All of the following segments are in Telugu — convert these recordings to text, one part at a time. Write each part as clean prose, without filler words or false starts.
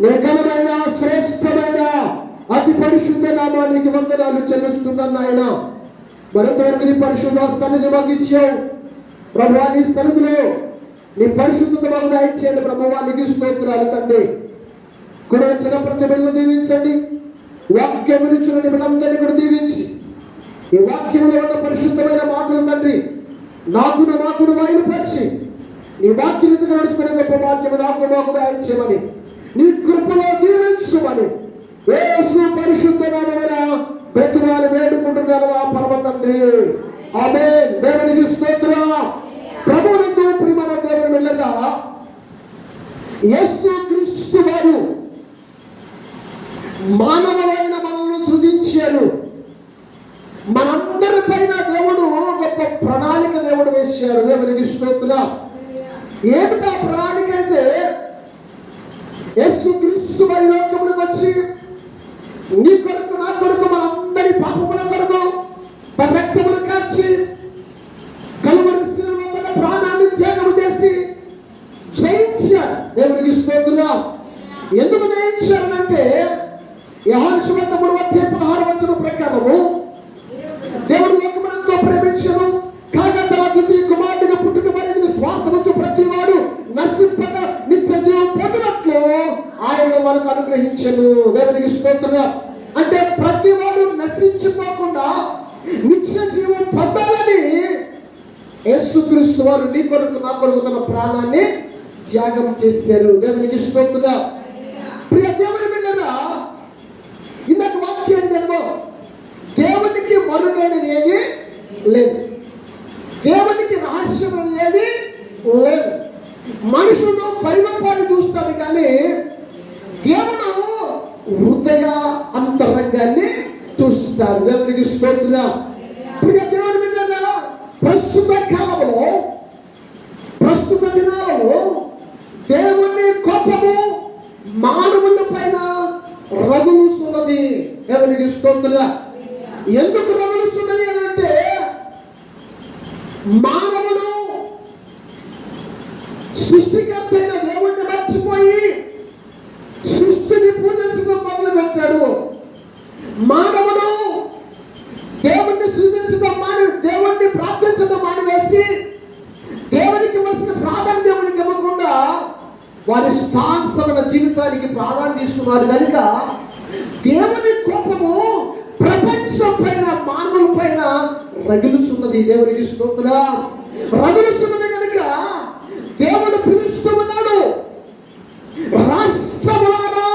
నీ ఘనమైన శ్రేష్టమైన అతి పరిశుద్ధ నామానికి వందనాలు చెల్లిస్తున్నాను నాయన. మరింతవరకు నీ పరిశుద్ధ సన్నిధి మాకు ఇచ్చావు ప్రభువా. నీ సన్నిధిలో నీ పరిశుద్ధత మాకు దయచేయండి ప్రభువా. నీకు స్తోత్రాలు తండ్రి. కూడా వచ్చిన ప్రతి బిడ్డను దీవించండి. వాక్యం ఇచ్చిన బిడ్డలందరినీ కూడా దీవించి ఈ వాక్యంలో ఉన్న పరిశుద్ధమైన మాటలు తండ్రి మాకును బయలుపరిచి నీ వాక్యత నడుచుకునే గొప్ప వాక్యము మాకు దయచేయమని నీ కృపలో దీవించమని యేసు పరిశుద్ధ నామమున బ్రతిమాలి వేడుకుంటున్నాను ఆ పరమ తండ్రి. ఆమేన్. దేవునికి స్తోత్రం. ప్రభువునందు ప్రియమైన దేవుని బిడ్డలారా, యేసు క్రీస్తు వారు మానవులైన మనల్ని సృజించారు. మనందరి పైన దేవుడు గొప్ప ప్రణాళిక దేవుడు వేశాడు. దేవునికి స్తోత్రం. ఏమిటా ప్రణాళిక అంటే యేసు క్రీస్తు వారి లోకములకు వచ్చి నీ కొరకు నా కొరకు మనందరి పాపముల కొరకు తన రక్తమును కార్చి కలువరి శిలువ మీద ప్రాణాన్ని త్యాగము చేసి జయించారు. దేవునికి స్తోత్రం. ఎందుకు జయించారంటే యోహాను సువార్త 3:16 ప్రకారము దేవుడు లోకమునంతో ప్రేమించును కాగా తన ద్వితీయ కుమారుడిగా పుట్టుక మరియు విశ్వాసముంచు ప్రతివాడు నశింపక నిత్య జీవం పొందినట్లు ఆయన మనకు అనుగ్రహించను. దేవునికి స్తోత్రం. అంటే ప్రతివాడు నశించిపోకుండా నిత్య జీవం పొందాలని యేసుక్రీస్తు వారు నీ కొరకు నా కొరకు తన ప్రాణాన్ని త్యాగం చేశారు. దేవునికి స్తోత్రం. ప్రియ దేవుని బిడ్డలారా, ఇందాక వాక్యం చదివాం. దేవునికి మరుగైనది ఏది లేదు, దేవునికి రహస్యం ఏది లేదు. మనుషుడు పైవపాన్ని చూస్తాడు కానీ దేవుడు హృదయ అంతరంగాన్ని చూస్తాడు. దేవునికి స్తోత్రం. ప్రియ దేవుని బిడ్డలారా, ప్రస్తుత కాలంలో ప్రస్తుత దినాలలో దేవుని కోపము మానవుల పైన రగులుస్తున్నది. దేవునికి స్తోత్రం. ఎందుకు రగులుస్తున్నది అని అంటే మానవుడు సృష్టికర్త అయిన దేవుణ్ణి మర్చిపోయి సృష్టిని పూజించడం మొదలు పెట్టాడు. మానవుడు దేవుణ్ణి సృజించడం దేవుణ్ణి ప్రార్థించడం మానివేసి దేవునికి ఇవ్వాల్సిన ప్రాధాన్యం దేవునికి ఇవ్వకుండా వారి ఇష్టానుసరణ జీవితానికి ప్రాధాన్యత ఇస్తున్నారు కనుక దేవుని కోపము ప్రపంచం పైన మానవుల పైన రగులుచున్నది. దేవునికి స్తోత్రం. రగులుచున్నది కనుక దేవుడు పిలుస్తూ ఉన్నాడు, రాష్ట్రములారా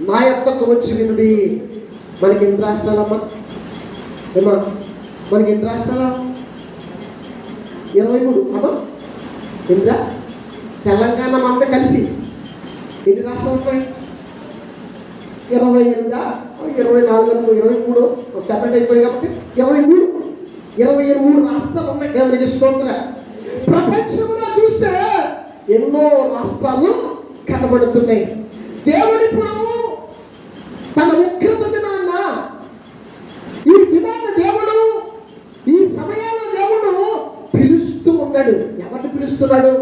నా యొద్దకు వచ్చి వినుడి. మనకి ఎన్ని రాష్ట్రాలమ్మా? ఏమా మనకి ఎన్ని రాష్ట్రాలు? 23 అమ్మా. ఇందా తెలంగాణ అంతా కలిసి ఎన్ని రాష్ట్రాలు ఉంటాయి? 28, 24, 23 సెపరేట్ అయిపోయి కాబట్టి 23 రాష్ట్రాలు ఉన్నాయి. దేవునికి స్తోత్రం. ప్రపంచంలో చూస్తే ఎన్నో రాష్ట్రాలు కనబడుతున్నాయి. దేవుడు ఇప్పుడు తన ఉగ్రత దినాన్న ఈ దినాన్న దేవుడు ఈ సమయాల్లో దేవుడు పిలుస్తూ ఉన్నాడు. ఎవరిని పిలుస్తున్నాడు?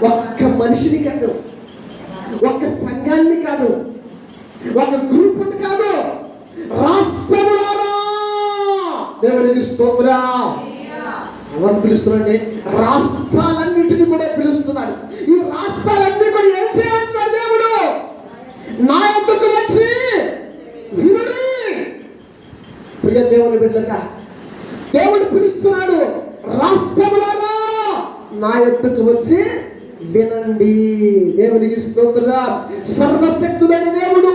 ఒక్క మనిషిని కాదు, ఒక్క సంఘాన్ని కాదు, ఒక గ్రూపుని కాదు, రాష్ట్రములారా. దేవునికి స్తోత్రం. ఎవరిని పిలుస్తున్నాడు? రాష్ట్రాలన్నింటినీ కూడా పిలుస్తున్నాడు. ఈ రాష్ట్రాలన్నీ కూడా ఏం చేయాలంటున్నాడు? దేవుడు నా యొద్దకు వచ్చి వినుడి. ప్రియ దేవుని బిడ్డలారా, దేవుడు పిలుస్తున్నాడు, రాష్ట్రములారా నా యొద్దకు వచ్చి వినండి. దేవునికి స్తోత్రం. సర్వశక్తుడైన దేవుడు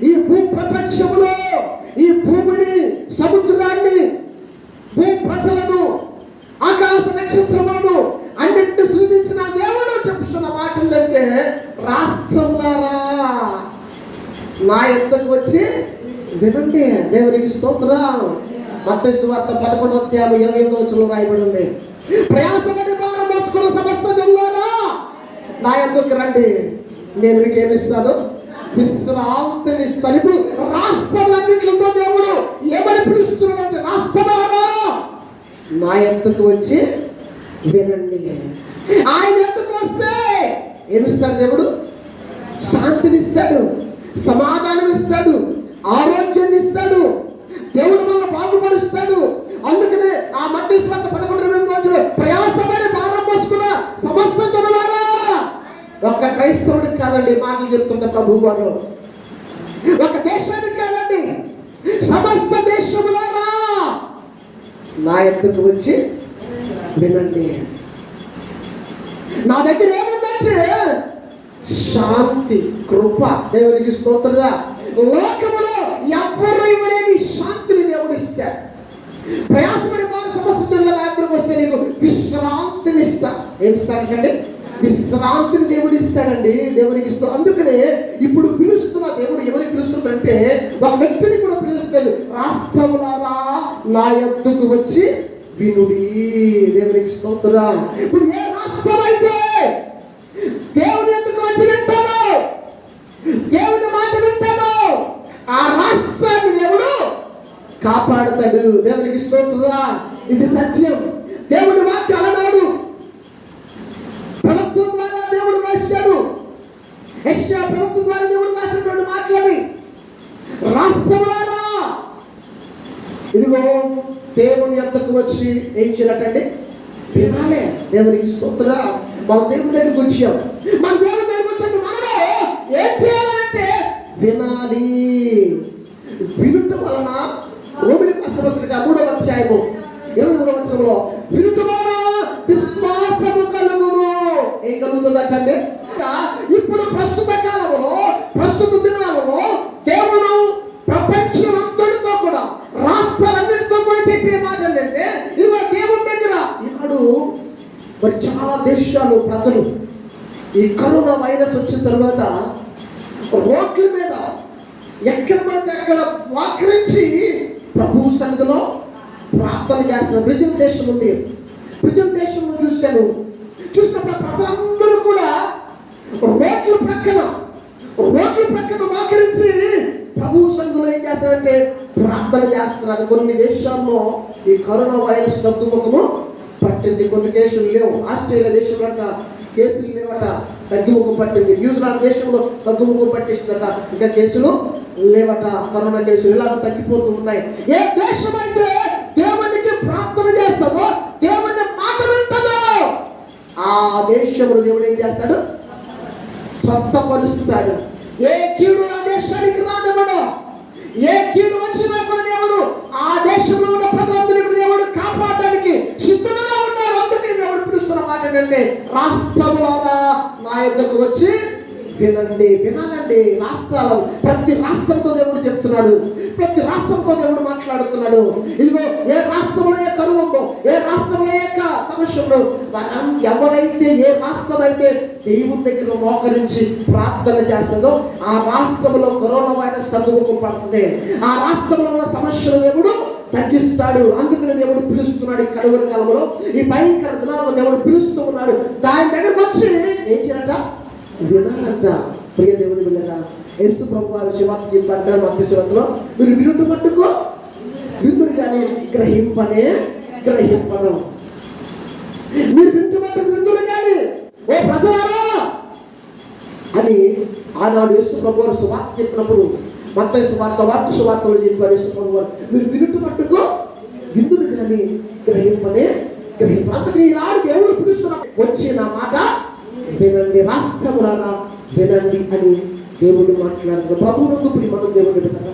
ఈ భూ ప్రపంచములో ఈ భూమిని, సముద్రాన్ని, భూ ప్రజలను, ఆకాశ నక్షత్రములను అన్నింటినీ సృజించిన దేవుడు చెప్తున్న మాట ఏంటంటే రాష్ట్రములారా నా యొద్దకు వచ్చి వినండి. దేవునికి స్తోత్రం. మత్తయి సువార్త 11:28 రాయబడి ఉంది. ప్రయాసపడి భారం మోసుకున్న సమస్త జనులారా నా యొద్దకు రండి, నేను మీకు ఏమిస్తాను? విశ్రాంతినిస్తాను. ఇప్పుడు రాష్ట్రాలన్నింటిలో దేవుడు ఏమని పిలుస్తున్నాడంటే రాష్ట్రములారా నా యొద్దకు వచ్చి వినండి. ఆయన యొద్దకు వస్తే ఏమిస్తాడు దేవుడు? శాంతిని ఇస్తాడు, సమాధానం ఇస్తాడు, ఆరోగ్యాన్ని ఇస్తాడు. దేవుడు మనల్ని బాగుపరుస్తాడు. అందుకనే ఆ మత్తయి సువార్త 11:8 ప్రయాసపడి భారం మోసుకున్న సమస్త జనులారా, ఒక్క క్రైస్తవుడికి కాదండి మాటలు చెప్తుంటే ప్రభు వారు, ఒక దేశానికి కాదండి, సమస్త దేశములారా నా ఎద్దకు వచ్చి వినండి. నా దగ్గర ఏముందంటే శాంతి, కృప. దేవునికి స్తోత్రంగా. లోకములో ఎవ్వరు ఇవ్వలేని శాంతిని దేవుడు ఇస్తాడు. ప్రయాసపడి వారు సమస్త దగ్గరకు వస్తే నీకు విశ్రాంతిని ఇస్తా. ఏమిస్తాడంటే విశ్రాంతిని దేవుడు ఇస్తాడండి. దేవునికి ఇస్తూ అందుకనే ఇప్పుడు పిలుస్తున్న దేవుడు ఎవరికి పిలుస్తున్నాడంటే ఒక వ్యక్తిని కూడా పిలుస్తలేదు. రాష్ట్రములారా నా యొద్దకు వచ్చి వినుడి. దేవునికి స్తోత్రం. ఇప్పుడు ఏ రాష్ట్రం అయితే దేవుని ఎందుకు వచ్చి వింటాదో, దేవుని మాట వింటాదో, ఆ రాష్ట్రాన్ని దేవుడు కాపాడుతాడు. దేవునికి స్తోత్రం. ఇది సత్యం. దేవుడి వాక్యం అలనాడు ప్రభుత్వం ద్వారా దేవుడు రాశాడు. యెషయా ప్రభుత్వం ద్వారా దేవుడు రాసినటువంటి మాటలని రాష్ట్రములారా ఇదిగో దేవుని యొద్దకు వచ్చి ఏం చేయాలంటే వినాలే. దేవునికి స్తోత్రం. మన దేవుని దగ్గరికి వచ్చాం. మన దేవుని దగ్గరికి వచ్చినట్టు మనమే ఏం చేయాలంటే వినాలి. వినుట వలన రోమిలికి రాసిన పత్రిక 3వ అధ్యాయము 23వ వచనంలో వినుట వలన విశ్వాసము కలుగును. ఏం కలుగుతుందంటే ఇప్పుడు ప్రస్తుత కాలంలో, ప్రస్తుత దినాలలో దేవుడు ప్రపంచమంతటితో కూడా, రాష్ట్రాలన్నిటితో కూడా చెప్పే మాట ఏంటంటే ఇదిగో దేవుని దగ్గర ఈనాడు మరి చాలా దేశాలు ప్రజలు ఈ కరోనా వైరస్ వచ్చిన తర్వాత రోడ్ల మీద ఎక్కడ పడితే అక్కడ వాకరించి ప్రభువు సన్నిధిలో ప్రార్థన చేస్తున్నారు. బ్రెజిల్ దేశం ఉంది. బ్రెజిల్ దేశంలో చూసినప్పుడు ప్రజలందరూ కూడా రోడ్ల ప్రక్కన వాకరించి ప్రభువు సన్నిధిలో ఏం చేస్తారంటే ప్రార్థన చేస్తున్నారు. కొన్ని దేశాల్లో ఈ కరోనా వైరస్ తగ్గుముఖము పట్టింది. కొన్ని కేసులు లేవు. ఆస్ట్రేలియా దేశంలో అంట కేసులు లేవట, తగ్గుముఖం పట్టింది. న్యూజిలాండ్ దేశంలో తగ్గుముఖం పట్టిస్తుందట, ఇంకా కేసులు లేవట. కరోనా కేసులు ఇలా తగ్గిపోతూ ఉన్నాయి. ఏ దేశం అయితే దేవునికి ప్రార్థన చేస్తుందో, దేవుని మాట వింటుందో, ఆ దేశంలో దేవుడు ఏం చేస్తాడు? స్వస్థపరుస్తాడు. ఏ కీడు ఆ దేశానికి రానివ్వడు. ఏ కీడు వచ్చినా కూడా దేవుడు ఆ దేశంలో ఉన్న ప్రజలందరినీ దేవుడు కాపాడడానికి సిద్ధంగా ఉన్నాడు. అందుకని దేవుడు పిలుస్తున్న మాట ఏంటంటే రాష్ట్రములారా నా యొద్దకు వచ్చి వినండి. వినాలండి. రాష్ట్రాలు, ప్రతి రాష్ట్రంతో దేవుడు చెప్తున్నాడు. ప్రతి రాష్ట్రంతో దేవుడు మాట్లాడుతున్నాడు. ఇదిగో ఏ రాష్ట్రంలో ఏ కరువు ఉందో, ఏ రాష్ట్రంలో ఏ సమస్య ఉందో, ఎవరైతే ఏ రాష్ట్రం అయితే దేవుని దగ్గర మోకరించి ప్రార్థన చేస్తుందో ఆ రాష్ట్రంలో కరోనా వైరస్ తగ్గుముఖం పడుతుంది. ఆ రాష్ట్రంలో ఉన్న సమస్యలు దేవుడు తగ్గిస్తాడు. అందుకని దేవుడు పిలుస్తున్నాడు. ఈ కరువు కాలంలో, ఈ భయంకర దినాల్లో దేవుడు పిలుస్తూ ఉన్నాడు. దాని దగ్గరకు వచ్చి ఏం చేయాలట? వినాలంట. ప్రియ దేవుని బిడ్డలారా, యేసు ప్రభు వారు శివార్త చెప్పంటారు మత్తయి సువార్తలో, మీరు వినుట మట్టుకు విందురు కానీ గ్రహింపను. మీరు వింటు మట్టుకు విందురు కానీ ఓ ప్రజలారా అని ఆనాడు యేసు ప్రభు వారు సువార్త చెప్పినప్పుడు మత్తయి సువార్త, మార్కు సువార్తలో చెప్పారు యేసు ప్రభు వారు, మీరు వినుట మట్టుకు విందురు కానీ గ్రహింపను. అందుకని ఈనాడు దేవుడు పిలుస్తున్న వచ్చి నా మాట వినండి, రాష్ట్రములారా వినండి అని దేవుడు మాట్లాడుతున్నారు. ప్రభువునందు మనం దేవుడు కదా.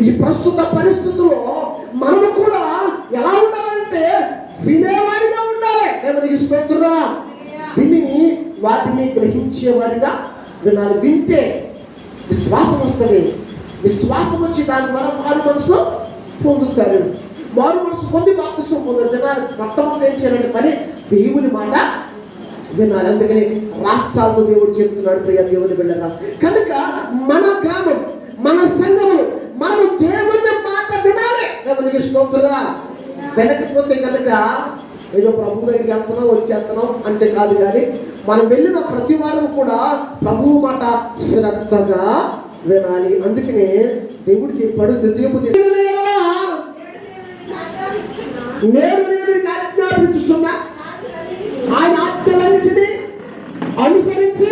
ఈ ప్రస్తుత పరిస్థితుల్లో మనము కూడా ఎలా ఉండాలంటే వినేవారిగా ఉండాలి. దేవునికి స్తోత్రం. విని వాటిని గ్రహించేవారిగా వినాలి. వింటే విశ్వాసం వస్తుంది. విశ్వాసం వచ్చి దాని ద్వారా మారు మనసు పొందుతారు. మారు మనసు పొంది బాప్తిస్మం పొందారు. వినాలి. మొట్టమొదటి ఏం చేయాలంటే పని దేవుని మాట వినాలి. అందుకని రాష్ట్రాలతో దేవుడు చెప్తున్నాడు. ప్రియ దేవుని బిడ్డలారా, కనుక మన గ్రామం, మన సంఘములు, మనము దేవుని మాట వినాలి. దేవునికి స్తోత్రంగా. వెనకపోతే కనుక ఏదో ప్రభు దగ్గరికి వెళ్తున్నాం వచ్చేస్తున్నాం అంటే కాదు, కానీ మనం వెళ్ళిన ప్రతి వారం కూడా ప్రభువు మాట శ్రద్ధగా వినాలి. అందుకనే దేవుడు చెప్పాడు, నేడు నేను ఆజ్ఞాపించుతున్నా, ఆయన ఆజ్ఞలన్నిటినీ అనుసరించి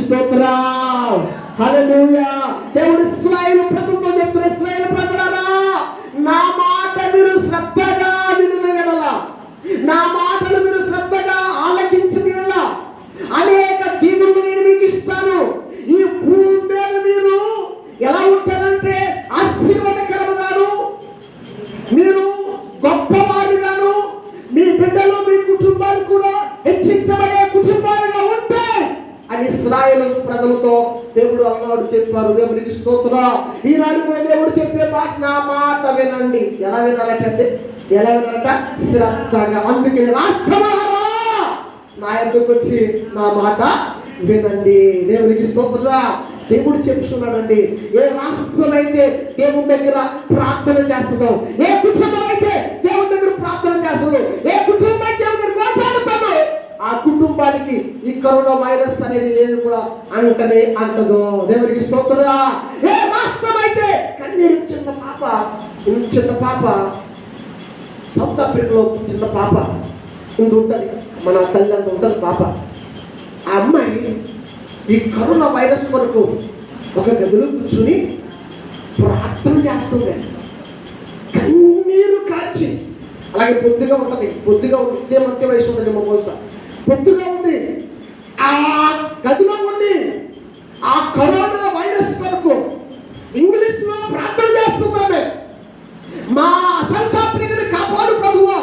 స్తోత్రం. హల్లెలూయా. దేవుడు ఇశ్రాయేలు ప్రజలతో చెప్తున్న, ఇశ్రాయేలు ప్రజలారా, నా మాట మీరు శ్రద్ధగా వినున ఎడల, నా మాటలు మీరు శ్రద్ధగా ఆలకించిన ఎడల అనేక దీవులను నేను మీకు ఇస్తాను. ఈ భూమి మీద మీరు ఎలా ఉంటారంటే ఆశీర్వాదకరముగాను, మీరు గొప్పవారిగాను, మీ బిడ్డలు మీ కుటుంబాలు కూడా హెచ్చించబడే కుటుంబాలుగా ఉంటాయి అని ఇశ్రాయేలు ప్రజలతో దేవుడు అన్నాడు, చెప్పారు. దేవునికి స్తోత్రం. ఈనాడు కూడా దేవుడు చెప్పే మాట, నా మాట వినండి. ఎలా వినాలంటే, ఎలా వినాలంట? శ్రద్ధగా. అందుకని రాష్ట్రమారా నా యొద్దకు వచ్చి నా మాట వినండి. దేవునికి స్తోత్రం. దేవుడు చెప్తున్నాడండి, ఏ రాష్ట్రం అయితే దేవుని దగ్గర ప్రార్థన చేస్తుందో, ఏ కుటుంబం అయితే దేవుని దగ్గర ప్రార్థన చేస్తుందో, ఏ కుటుంబం దేవుని దగ్గర మాట్లాడుతుందో, ఆ కుటుంబానికి ఈ కరోనా వైరస్ అనేది ఏది కూడా అంటనే అంటదో. దేవునికి స్తోత్రం. ఏ రాష్ట్రం అయితే కన్నీరు చిన్న పాప సౌత్ ఆఫ్రికాలో చిన్న పాప ఉంటుంది, మన తల్లి అంత ఉంటుంది పాప. ఆ అమ్మాయి ఈ కరోనా వైరస్ వరకు ఒక గదిలో కూర్చుని ప్రార్థన చేస్తుంది, కన్నీరు కాల్చి. అలాగే పొద్దుగా ఉంటుంది, సేమ్ అంతే వయసు ఉంటుంది, మా బహుశా పొద్దుగా ఉంది. ఆ గదిలో ఉండి ఆ కరోనా వైరస్ కొరకు ఇంగ్లీష్లో ప్రార్థన చేస్తున్నామే, మా సౌత్ ఆఫ్రికాని కాపాడు ప్రభువా,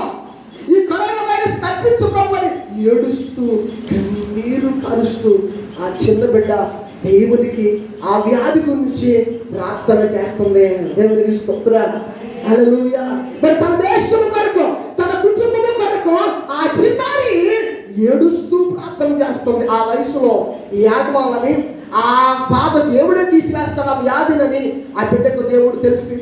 ఈ కరోనా వైరస్ తప్పించు ప్రభు అని ఏడుస్తూ కన్నీరు కారుస్తూ ఆ చిన్న బిడ్డ దేవునికి ఆ వ్యాధి గురించి ప్రార్థన చేస్తుంది. దేవునికి స్తోత్రం. హల్లెలూయా. మరి తన దేశం కొరకు, తన కుటుంబం కొరకు ఆ చిన్నారి ఏడుస్తూ ప్రార్థన చేస్తుంది. ఆ వయసులో ఏడవాలని, ఆ బాధ దేవుడే తీసివేస్తాడు ఆ వ్యాధిని ఆ బిడ్డకు దేవుడు తెలుసుకుంది.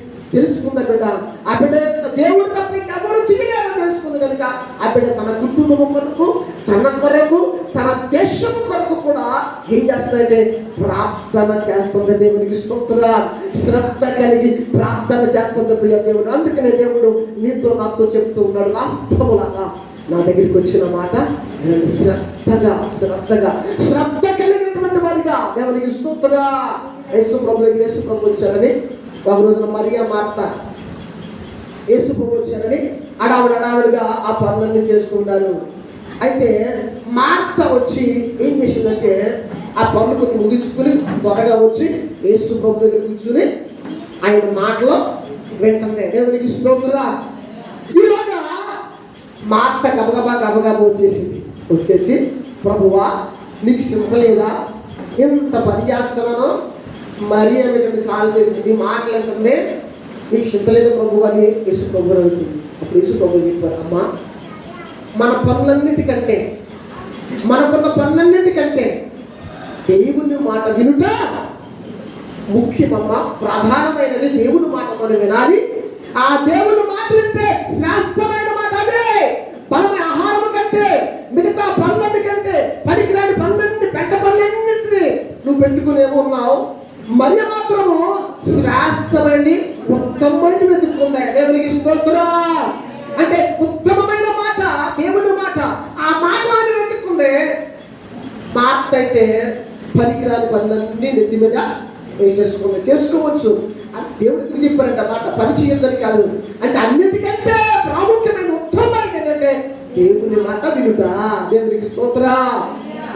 బిడ్డ ఆ బిడ్డ దేవుడు తప్ప ఇంకెవరు తిరిగారని తెలుసుకుంది కనుక ఆ బిడ్డ తన కుటుంబం కొరకు, తన కొరకు, తన దేశం కొరకు కూడా ఏం చేస్తుందంటే ప్రార్థన చేస్తుంది. దేవునికి స్తోత్రం. శ్రద్ధ కలిగి ప్రార్థన చేస్తుంది ప్రియ దేవుడు. అందుకనే దేవుడు నీతో నాతో చెప్తూ ఉన్నాడు, రాష్ట్రములాగా నా దగ్గరికి వచ్చిన మాట శ్రద్ధ కలిగినటువంటి వారిగా. దేవునికి స్తోత్రం. యేసు ప్రభు వచ్చారని ఒక రోజున మరియా మార్త యేసు ప్రభు వచ్చారని అడావిడిగా ఆ పనులన్నీ చేస్తున్నారు. అయితే మార్త వచ్చి ఏం చేసిందంటే ఆ పనులు కొంచెం ముగించుకుని త్వరగా వచ్చి యేసు ప్రభు దగ్గర కూర్చుని ఆయన మాటలో వింటుంది. దేవునికి స్తోత్రం. ఈలోగా మార్త గబగబా వచ్చేసి ప్రభువా నీకు చింత లేదా, ఎంత పని చేస్తున్నానో మరి ఏమిటంటే కాలు దగ్గర నీ మాటలు అంటుంది, నీకు చింత లేదా ప్రభు అని యేసు ప్రభు అవుతుంది. అప్పుడు యేసు ప్రభు చెప్పారు, అమ్మా మనకున్న పనులన్నిటికంటే దేవుని మాట వినుట ముఖ్యమమ్మ, ప్రధానమైనది దేవుని మాట మనం వినాలి. ఆ దేవుని మాట వింటే శ్రేష్టమైన మాట అదే. బలమైన ఆహారం కంటే, మిగతా పనులన్నిటి కంటే, పనికిరాని పనులన్నీ, పెద్ద పనులన్నింటినీ నువ్వు పెట్టుకునేమో ఉన్నావు, మరి మాత్రము శ్రేష్టమైనది, ఉత్తమమైనది వెతుక్కుందా. దేవునికి స్తోత్రం. అంటే ఉత్తమమైన మాట దేవుని మాట, ఆ మాట అని వెతుక్కుంది. మార్త అయితే పనికిరాని పనులన్నీ నెత్తి మీద వేసేసుకుంది. చేసుకోవచ్చు అని దేవుడు ఎందుకు చెప్పారంటే మాట, పని చేయొద్దని కాదు. అంటే అన్నిటికంటే ప్రాముఖ్యమైన ఉత్తమమైనది ఏంటంటే దేవుని మాట వినుట. దేవునికి స్తోత్రం.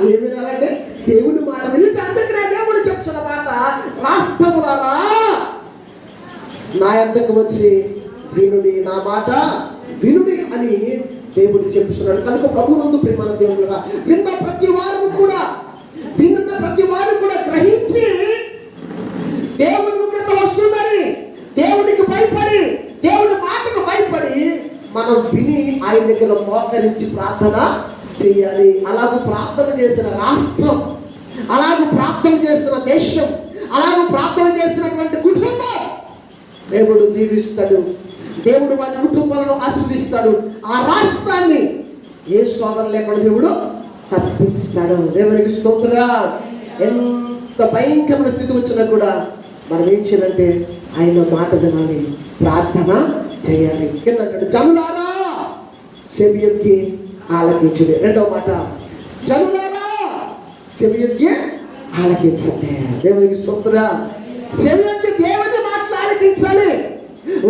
ఏం వినాలంటే దేవుని మాట వినుట. అందుకనే దేవుడు చెప్తున్న మాట, రాష్ట్రములారా నా యొద్దకు వచ్చి వినుడి, నా మాట వినుడి అని దేవుడు చెప్తున్నాడు. కనుక ప్రభునందు ప్రియమైన దేవుడురా, విన్న ప్రతి వారు కూడా గ్రహించి దేవుని ఉగ్రత వస్తుందని దేవునికి భయపడి, దేవుని మాటకు భయపడి మనం విని ఆయన దగ్గర మోకరించి ప్రార్థన చేయాలి. అలాగూ ప్రార్థన చేసిన రాష్ట్రం, అలాగూ ప్రార్థన చేసిన దేశం, అలాగూ ప్రార్థన చేసినటువంటి కుటుంబం దేవుడు దీవిస్తాడు. దేవుడు వారి కుటుంబాలను ఆస్వాదిస్తాడు. ఆ రాష్ట్రాన్ని ఏ శోధన లేకుండా దేవుడు తప్పిస్తాడు. దేవునికి స్తోత్రం. ఎంత భయంకరమైన స్థితి వచ్చినా కూడా మనం ఏం చేయాలంటే ఆయన మాట వినాలి, ప్రార్థన చేయాలి. ఎందుకంటే జనులారా చెవియొగ్గి ఆలకించుడి. రెండవ మాట, జనులారా చెవియొగ్గి ఆలకించాలి. దేవునికి స్తోత్రం. చెవియొగ్గి దేవుని మాటలు ఆలకించాలి.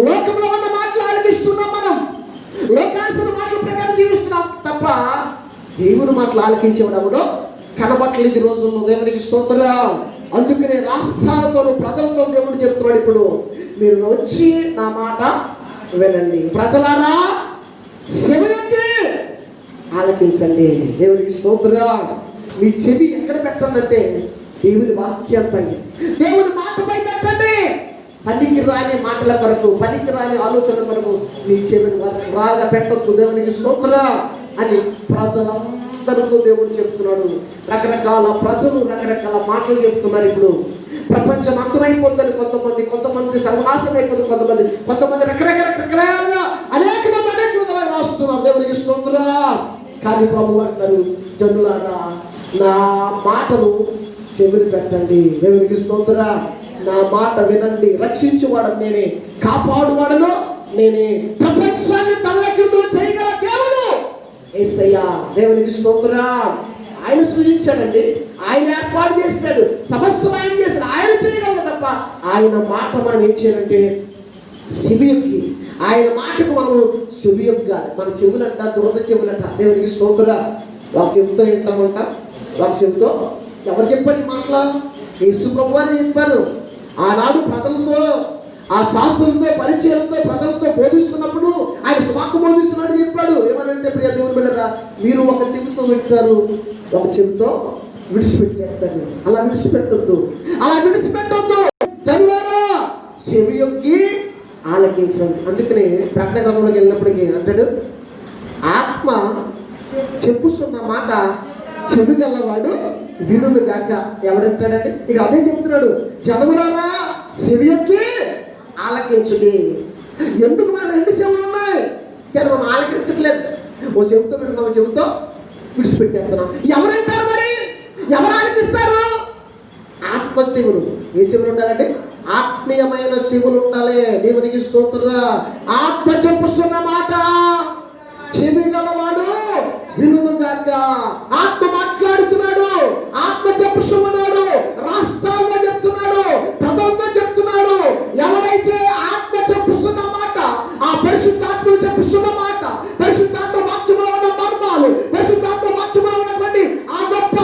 లోకంలో ఉన్న మాటలు ఆలకిస్తున్నాం, మనం లోకానుసరణ మాటల ప్రకారం జీవిస్తున్నాం తప్ప దేవుని మాటలు ఆలకించేవాడు కనబట్టలేదు ఈ రోజుల్లో. దేవునికి స్తోత్రం. అందుకనే రాష్ట్రాలతోనూ ప్రజలతో దేవుడు చెప్తున్నాడు, ఇప్పుడు మీరు వచ్చి నా మాట వినండి, ప్రజలారా చెవియొగ్గి ఆలకించండి. దేవునికి స్తోత్రం. మీ చెవి ఎక్కడ పెట్టండి? దేవుని వాక్యాలపై, దేవుని మాటపై పెట్టండి. పనికి రాని మాటల కొరకు, పనికి రాని ఆలోచన కొరకు మీ చెవిని రాగా పెట్టొద్దు. దేవునికి స్తోత్రం అని ప్రజలందరితో దేవుడు చెప్తున్నాడు. రకరకాల ప్రజలు రకరకాల మాటలు చెప్తున్నారు. ఇప్పుడు ప్రపంచం అంతమైపోద్దని కొంతమంది సర్వనాశనం అయిపోతుంది, కొంతమంది రకరకాలుగా అనేక మంది రాస్తున్నారు. దేవునికి స్తోత్రం. కానీ ప్రభువు అంటారు, జనులారా నా మాటను చెవిని పెట్టండి. దేవునికి స్తోత్రం. నా మాట వినండి. రక్షించువాడను నేనే, కాపాడువాడను నేనే, ప్రపంచాన్ని తల్లకిందులు చేయగల దేవుడు యేసయ్యా. దేవునికి స్తోత్రం. ఆయన సృజించాడండి, ఆయన ఏర్పాటు చేశాడు, సమస్తం ఆయన చేశాడు, ఆయన చేయగలడు తప్ప ఆయన మాట మనం ఏం చేయాలంటే చెవియొగ్గి, ఆయన మాటకు మనము చెవియొగ్గాలి. మన చెవులంట దురద చెవులంట. దేవునికి స్తోత్రం. ఒక చెవితో వింటామంట, ఒక చెవితో ఎవరు చెప్పారు ఈ మాటలు? యేసు ప్రభువు అని చెప్పారు. ఆనాడు ప్రజలతో, ఆ శాస్త్రులతో, పరిచయాలతో, ప్రజలతో బోధిస్తున్నప్పుడు ఆయన స్వార్థ బోధిస్తున్నాడు చెప్పాడు. ఏమనంటే, ప్రియ దేవుని బిడ్డలారా, మీరు ఒక చెవితో వింటారు, ఒక చెవితో విడిచిపెట్టారు. అలా విడిచిపెట్టొద్దు. చదివారా? చెవియొగ్గి ఆలకించండి. అందుకని ప్రకటన గ్రంథంలోకి వెళ్ళినప్పటికీ అంటాడు, ఆత్మ చెప్పుస్తున్న మాట చెవి గల్లవాడు వినుడు గాక. ఎవరంటాడండి? ఇక అదే చెప్తున్నాడు, జనములారా చెవియొగ్గి ఆలకించుడి. ఎందుకు మనం రెండు చెవులు ఉన్నాయి కానీ మనం ఆలకించట్లేదు. ఓ చెవితో వింటున్నాం, ఓ చెవితో విడిచిపెట్టేస్తున్నాం. ఎవరంటారు మరి? ఎవరు ఆలకిస్తారు? ఆత్మ శివులు. ఏ శివులు ఉండాలంటే ఆత్మీయమైన శివులు ఉండాలి. దేవునికి స్తోత్రం. ఆత్మ చెప్పుస్తున్న మాట చెవి గలవాడు వినును గాక. ఆత్మ మాట్లాడుతున్నాడు, ఆత్మ చెప్పుతున్నాడు, రాష్ట్రాల్లో చెప్తున్నాడు, ప్రజలతో చెప్తున్నాడు. ఎవరైతే ఆత్మ చెప్పుస్తున్న మాట, ఆ పరిశుద్ధాత్మను చెప్పుస్తున్న మాట, పరిశుద్ధాత్మ వాక్యములో ఉన్న మర్మాలు, పరిశుద్ధాత్మ వాక్యములో ఉన్నటువంటి ఆ గొప్ప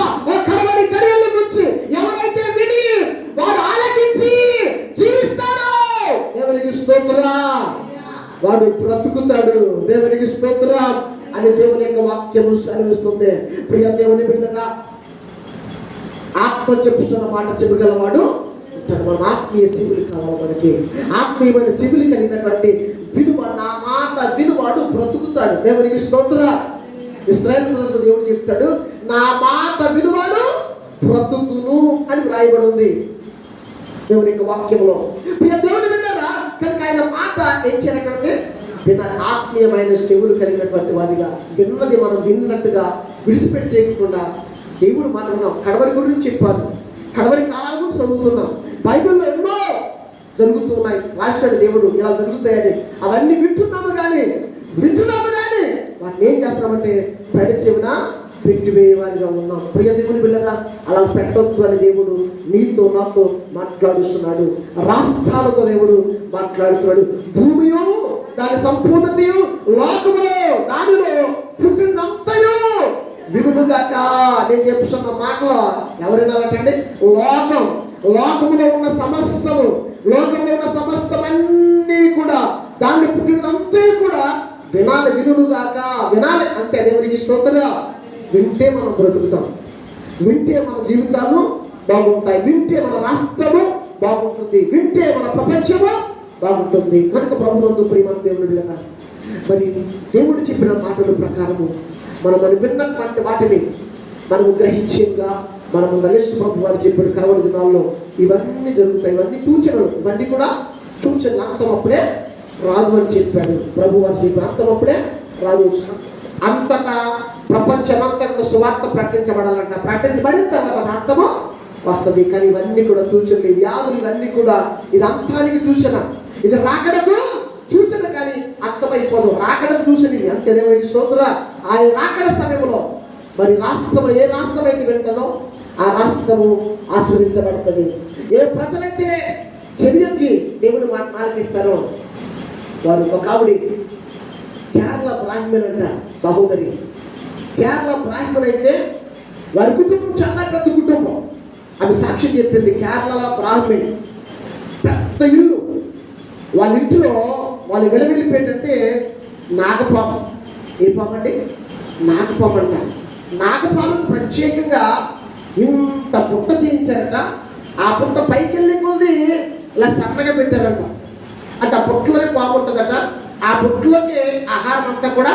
కడవరి గడియల గురించి ఎవరైతే విని వాడు ఆలకించి జీవిస్తాడో దేవునికి స్తోత్రం, వాడు బ్రతుకుతాడు. దేవునికి స్తోత్రం అని దేవుని యొక్క వాక్యము సెలవిస్తుంది. ప్రియ దేవుని బిడ్డగా ఆత్మ చెప్పుతున్న మాట చెవిగలవాడు ఉంటాడు. మనం ఆత్మీయ శివులు కావాలి. మనకి ఆత్మీయమైన శివులు కలిగినటువంటి నా మాట వినువాడు బ్రతుకుతాడు. దేవునికి స్తోత్రం. ఇశ్రాయేలు ప్రజలతో దేవుడు చెప్తాడు, నా మాట వినువాడు బ్రతుకును అని వ్రాయబడి ఉంది దేవుని యొక్క వాక్యంలో. ప్రియ దేవుని బిడ్డగా కనుక ఆయన మాట ఏం చేయాలంటే ఆత్మీయమైన చెవులు కలిగినటువంటి వారిగా విన్నది మనం విన్నట్టుగా విడిచిపెట్టేయకుండా దేవుడు మాట విన్నాం. కడవరి గురించి చెప్పారు, కడవరి కాలాల గురించి చదువుతున్నాం. బైబిల్లో ఎన్నో జరుగుతూ ఉన్నాయి, రాశాడు దేవుడు ఇలా జరుగుతాయని. అవన్నీ వింటున్నాము కానీ వాటిని ఏం చేస్తున్నామంటే పెడ చెవిన పెట్టివేయవారిగా ఉన్నాం. ప్రియ దేవుని బిడ్డగా అలా పెట్టొద్దు అని దేవుడు నీతో నాతో మాట్లాడుతున్నాడు. రాష్ట్రాలతో దేవుడు మాట్లాడుతున్నాడు. భూమియు దాని సంపూర్ణతయు, లోకములో దానిలో పుట్టినంతయు వినుగాక. నేను చెప్తున్న మాటలో ఎవరు వినాలంటే లోకములో ఉన్న సమస్తమన్నీ కూడా, దాన్ని పుట్టినంతా కూడా వినాలి. వినుగాక, వినాలి అంటే దేవునికి స్తోత్రం. వింటే మనం బ్రతుకుతాం, వింటే మన జీవితాలు బాగుంటాయి, వింటే మన రాష్ట్రము బాగుంటుంది, వింటే మన ప్రపంచము బాగుంటుంది. కనుక ప్రభునందు ప్రియమైన దేవుని బిడ్డలారా, మరి దేవుడు చెప్పిన మాటల ప్రకారము మనం విన్నటువంటి వాటిని మనము గ్రహించగా మనము నలేసు ప్రభు వారు చెప్పిన కరవడి దినాల్లో ఇవన్నీ జరుగుతాయి. ఇవన్నీ సూచనలు, ఇవన్నీ కూడా సూచనలు. అంతం అప్పుడే రాదు అని చెప్పాడు ప్రభు వారు. చెప్పిన అంతం అప్పుడే రాదు. అంతటా ప్రపంచమంతా సువార్త ప్రకటించబడాలంట. ప్రకటించబడిన తర్వాత ప్రాంతము వస్తుంది. కానీ ఇవన్నీ కూడా సూచనలు, వ్యాధులు ఇవన్నీ కూడా ఇది అంతానికి సూచన, ఇది రాకడకు సూచన. కానీ అర్థమైపోదు, రాకడకు సూచన ఇది. అంతే దేవునికి స్తోత్రం. ఆయన రాకడ సమయంలో మరి రాష్ట్రం, ఏ రాష్ట్రం అయితే వింటదో ఆ రాష్ట్రము ఆస్వాదించబడుతుంది. ఏ ప్రజలైతే చెవియొగ్గి దేవుని మాట ఆలకిస్తారో వారు. ఒక ఆవిడ కేరళ బ్రాహ్మణ్ అంట సహోదరి. కేరళ బ్రాహ్మణ్ అయితే వారి కుటుంబం చాలా పెద్ద కుటుంబం. ఆమె సాక్ష్యం చెప్పింది. కేరళ బ్రాహ్మణ్ పెద్ద ఇల్లు. వాళ్ళ ఇంట్లో వాళ్ళు వెలవెళ్ళిపోయిందంటే నాగపాము. ఏ పాము అండి? నాగపాము అంట. నాగపాముకు ప్రత్యేకంగా ఇంత పుట్ట చేయించారట. ఆ పుట్ట పైకి వెళ్ళే కొద్ది ఇలా సన్నగా పెట్టారంట. అంటే ఆ పుట్టలోనే పాము ఉంటుందట. ఆ పుట్టలోకి ఆహారం అంతా కూడా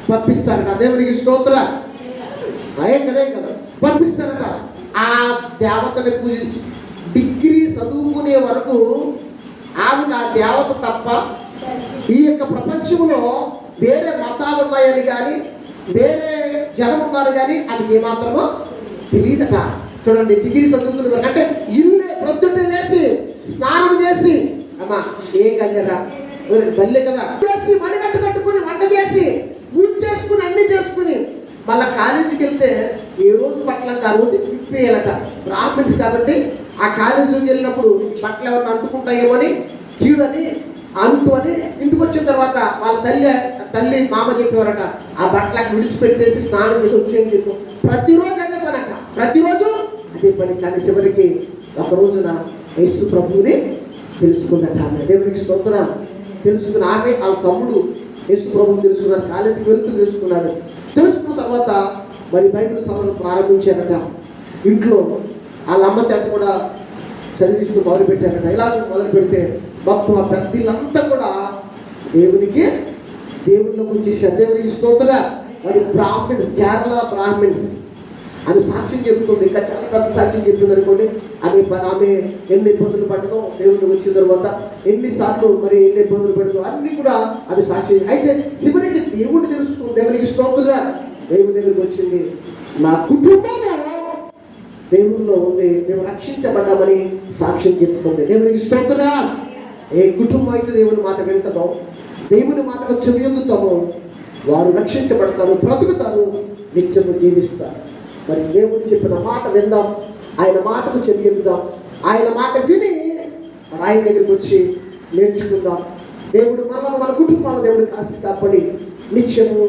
పంపిస్తారట. దేవునికి స్తోత్రం. ఏం కదా పంపిస్తారట. ఆ దేవతని పూజ డిగ్రీ చదువుకునే వరకు ఆమెకు ఆ దేవత తప్ప ఈ యొక్క ప్రపంచంలో వేరే మతాలు ఉన్నాయని కానీ వేరే జనం ఉన్నారు కానీ ఆమెకి ఏమాత్రమో తెలియదట. చూడండి, డిగ్రీ చదువుకునే వరకు అంటే ఇల్లే ప్రొద్దున్నే లేచి స్నానం చేసి అమ్మా ఏం కళ్యాణ బల్లే కదా చేసి మడిగట్టు కట్టుకుని వంట చేసి పూజ చేసుకుని అన్ని చేసుకుని మళ్ళీ కాలేజీకి వెళ్తే ఏ రోజు బట్టలంటే ఆ రోజు విప్పేయాలట. బ్రాహ్మణ్స్ కాబట్టి ఆ కాలేజీకి వెళ్ళినప్పుడు బట్టలు ఎవరిని అంటుకుంటాయేమో అని కీడని అంటూ అని ఇంటికి వచ్చిన తర్వాత వాళ్ళ తల్లి మామ చెప్పేవారట ఆ బట్టలకు విడిచిపెట్టేసి స్నానం చేసి వచ్చేది చెప్పు. ప్రతిరోజు అదే పని అక్క, ప్రతిరోజు అదే పని. కానీ చివరికి ఒక రోజున యేసు ప్రభువుని తెలుసుకుందట ఆమె. దేవునికి స్తోత్రం. తెలుసుకుని ఆమె వాళ్ళ తమ్ముడు యేసు ప్రభువుని తెలుసుకున్నారు. కాలేజీకి వెళ్తూ తెలుసుకున్నారు. తెలుసుకున్న తర్వాత మరి బైబిల్ చదవడం ప్రారంభించారట. ఇంట్లో వాళ్ళ అమ్మ చేత కూడా చదివిస్తూ మొదలు పెట్టారట. ఇలా మొదలు పెడితే మొత్తం ఆ పెద్దలంతా కూడా దేవుళ్ళకు వచ్చేసారు. దేవునికి స్తోత్ర. మరి బ్రాహ్మిన్స్, కేరళ బ్రాహ్మిన్స్ ఆమె సాక్ష్యం చెప్తుంది. ఇంకా చాలా పెద్ద సాక్ష్యం చెప్తుంది అనుకోండి. ఆమె ఎన్ని ఇబ్బందులు పడ్డదో దేవుడికి వచ్చిన తర్వాత, ఎన్నిసార్లు మరి ఎన్ని ఇబ్బందులు పడదో అన్ని కూడా ఆమె సాక్ష్యం. అయితే చివరికి దేవుడు తెలుసుకుంది. దేవునికి స్తోత్ర. దేవుడి దగ్గరికి వచ్చింది. నా కుటుంబం దేవుల్లో ఉంది, మేము రక్షించబడ్డామని సాక్ష్యం చెప్తుంది. దేవునికి స్తోత్ర. ఏ కుటుంబం అయితే దేవుని మాట వింటదో, దేవుని మాటకు చెవియొగ్గుతామో వారు రక్షించబడతారు, బ్రతుకుతారు, నిత్యము జీవిస్తారు. మరి దేవుడు చెప్పిన మాట విందాం, ఆయన మాటకు చెవియొగ్గుదాం. ఆయన మాట విని ఆయన దగ్గరికి వచ్చి నేర్చుకుందాం. దేవుడు మన కుటుంబాలు దేవుడు కాసి కాపాడి నిత్యము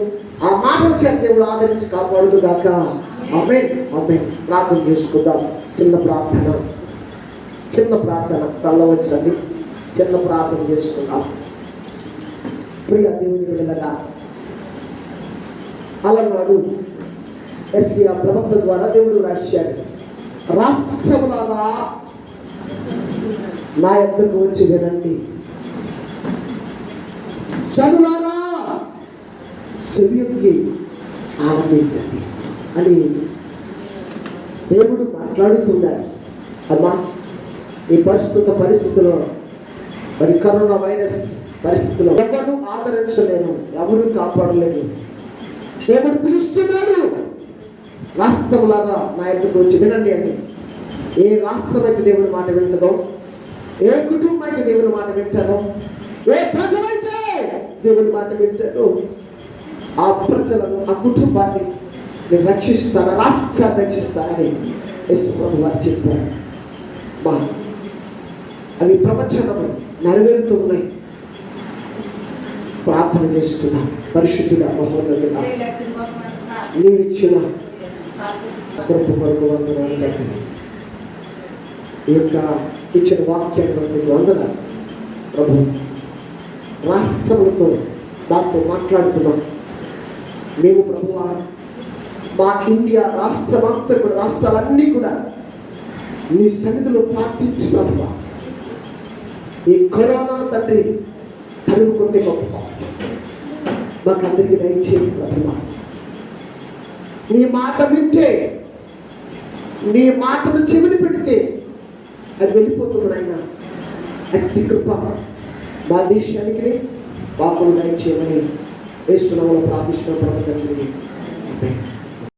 ఆ మాటల చేత దేవుడు ఆదరించి కాపాడును గాక. ఆమేన్, ఆమేన్. ప్రార్థన చేసుకుందాం. చిన్న ప్రార్థన కళ్ళ వచ్చండి. చిన్న ప్రార్థన చేసుకుందాం. ప్రియ దేవుని బిడ్డలారా, అలనాడు యెషయా ప్రవక్త ద్వారా దేవుడు రాశాడు, రాష్ట్రములారా నా యొద్దకు వచ్చి వినండి, జనులారా చెవియొగ్గి ఆనందించండి అని దేవుడు మాట్లాడుతున్నారు. అమ్మా, ఈ పరిస్థితిలో మరి కరోనా వైరస్ పరిస్థితుల్లో ఎవరు ఆదరించలేరు, ఎవరు కాపాడలేరు. దేవుడు పిలుస్తున్నాడు, రాష్ట్రములారా నా యొద్దకు వచ్చి వినండి అండి. ఏ రాష్ట్రం అయితే దేవుని మాట వింటదో, ఏ కుటుంబం అయితే దేవుని మాట వింటారో, ఏ ప్రజలైతే దేవుని మాట వింటారో ఆ ప్రజలను, ఆ కుటుంబాన్ని నేను రక్షిస్తాను, రాష్ట్రాన్ని రక్షిస్తానని యేసు ప్రభువు వారు చెప్పారు. బా అవి ప్రవచనము నెరవేరుతూ ఉన్నాయి. ప్రార్థన చేస్తున్నాం. పరిశుద్ధుడా, మహోన్నతుడా, నీవిచ్చిన కృప కొరకు వందనాలు తండ్రి. ఈ యొక్క ఇచ్చిన వాక్యాన్ని మీకు వందనాలు ప్రభు. రాష్ట్రములతో మాతో మాట్లాడుతున్నాం మేము ప్రభు. మా ఇండియా రాష్ట్రమంతా కూడా, రాష్ట్రాలన్నీ కూడా నీ సన్నిధిలో ప్రార్థించి ప్రభు, ఈ కరోనాను తండ్రి తరుముకుంటే గొప్ప మాకు అందరికీ దయచేసి ప్రభు. నీ మాట వింటే, నీ మాటను చెవిని పెడితే అది వెళ్ళిపోతుంది నాయన. అట్టి కృప మా దేశానికి వాకులు దయచేయమని యేసు నామములో ప్రార్థిస్తున్న ప్రభు తండ్రి.